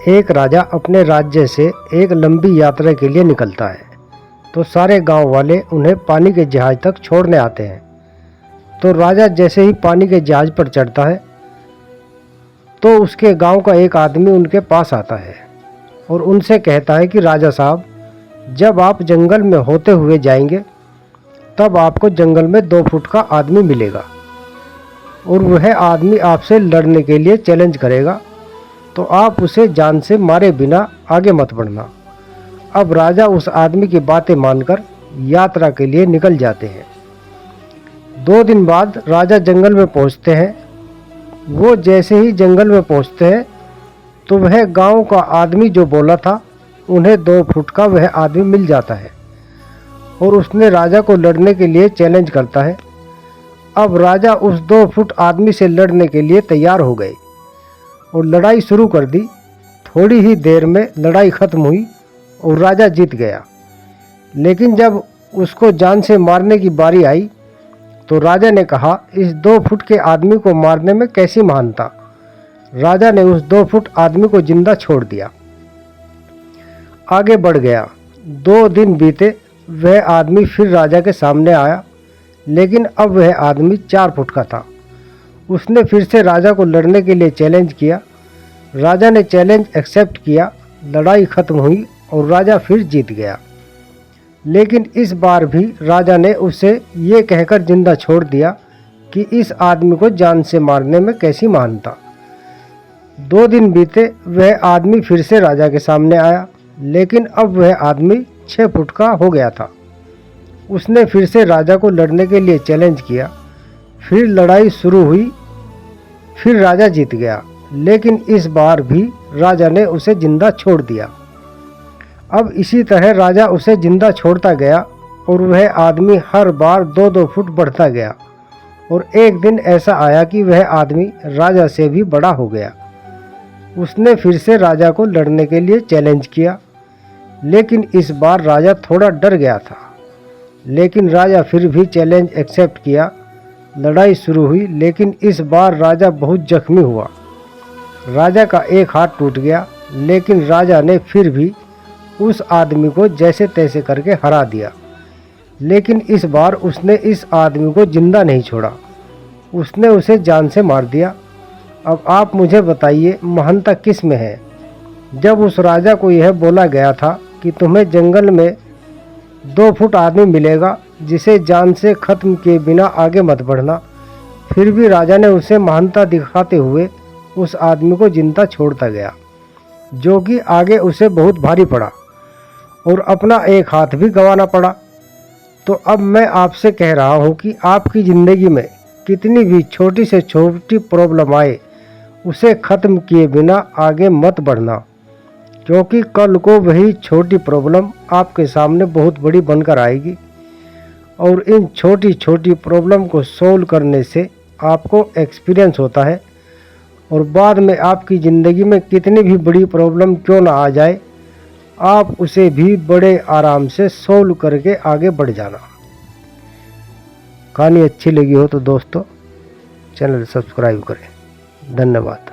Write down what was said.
एक राजा अपने राज्य से एक लंबी यात्रा के लिए निकलता है, तो सारे गांव वाले उन्हें पानी के जहाज तक छोड़ने आते हैं। तो राजा जैसे ही पानी के जहाज पर चढ़ता है तो उसके गांव का एक आदमी उनके पास आता है और उनसे कहता है कि राजा साहब, जब आप जंगल में होते हुए जाएंगे तब आपको जंगल में 2 फुट का आदमी मिलेगा और वह आदमी आपसे लड़ने के लिए चैलेंज करेगा, तो आप उसे जान से मारे बिना आगे मत बढ़ना। अब राजा उस आदमी की बातें मानकर यात्रा के लिए निकल जाते हैं। 2 दिन बाद राजा जंगल में पहुंचते हैं। वो जैसे ही जंगल में पहुंचते हैं तो वह गांव का आदमी जो बोला था उन्हें 2 फुट का वह आदमी मिल जाता है और उसने राजा को लड़ने के लिए चैलेंज करता है। अब राजा उस 2 फुट आदमी से लड़ने के लिए तैयार हो गए और लड़ाई शुरू कर दी। थोड़ी ही देर में लड़ाई खत्म हुई और राजा जीत गया। लेकिन जब उसको जान से मारने की बारी आई तो राजा ने कहा, इस 2 फुट के आदमी को मारने में कैसी महानता। राजा ने उस 2 फुट आदमी को जिंदा छोड़ दिया। आगे बढ़ गया। 2 दिन बीते। वह आदमी फिर राजा के सामने आया, लेकिन अब वह आदमी 4 फुट का था। उसने फिर से राजा को लड़ने के लिए चैलेंज किया। राजा ने चैलेंज एक्सेप्ट किया। लड़ाई खत्म हुई और राजा फिर जीत गया। लेकिन इस बार भी राजा ने उसे ये कहकर जिंदा छोड़ दिया कि इस आदमी को जान से मारने में कैसी महानता। 2 दिन बीते। वह आदमी फिर से राजा के सामने आया, लेकिन अब वह आदमी 6 फुट का हो गया था। उसने फिर से राजा को लड़ने के लिए चैलेंज किया। फिर लड़ाई शुरू हुई। फिर राजा जीत गया, लेकिन इस बार भी राजा ने उसे जिंदा छोड़ दिया। अब इसी तरह राजा उसे जिंदा छोड़ता गया और वह आदमी हर बार 2-2 फुट बढ़ता गया और एक दिन ऐसा आया कि वह आदमी राजा से भी बड़ा हो गया। उसने फिर से राजा को लड़ने के लिए चैलेंज किया, लेकिन इस बार राजा थोड़ा डर गया था। लेकिन राजा फिर भी चैलेंज एक्सेप्ट किया। लड़ाई शुरू हुई, लेकिन इस बार राजा बहुत जख्मी हुआ। राजा का एक हाथ टूट गया, लेकिन राजा ने फिर भी उस आदमी को जैसे तैसे करके हरा दिया। लेकिन इस बार उसने इस आदमी को जिंदा नहीं छोड़ा, उसने उसे जान से मार दिया। अब आप मुझे बताइए, महानता किस में है। जब उस राजा को यह बोला गया था कि तुम्हें जंगल में 2 फुट आदमी मिलेगा जिसे जान से खत्म किए बिना आगे मत बढ़ना, फिर भी राजा ने उसे महानता दिखाते हुए उस आदमी को जिंदा छोड़ता गया, जो कि आगे उसे बहुत भारी पड़ा और अपना एक हाथ भी गंवाना पड़ा। तो अब मैं आपसे कह रहा हूँ कि आपकी ज़िंदगी में कितनी भी छोटी से छोटी प्रॉब्लम आए, उसे ख़त्म किए बिना आगे मत बढ़ना, क्योंकि कल को वही छोटी प्रॉब्लम आपके सामने बहुत बड़ी बनकर आएगी और इन छोटी छोटी प्रॉब्लम को सोल्व करने से आपको एक्सपीरियंस होता है और बाद में आपकी ज़िंदगी में कितनी भी बड़ी प्रॉब्लम क्यों ना आ जाए, आप उसे भी बड़े आराम से सोल्व करके आगे बढ़ जाना। कहानी अच्छी लगी हो तो दोस्तों चैनल सब्सक्राइब करें। धन्यवाद।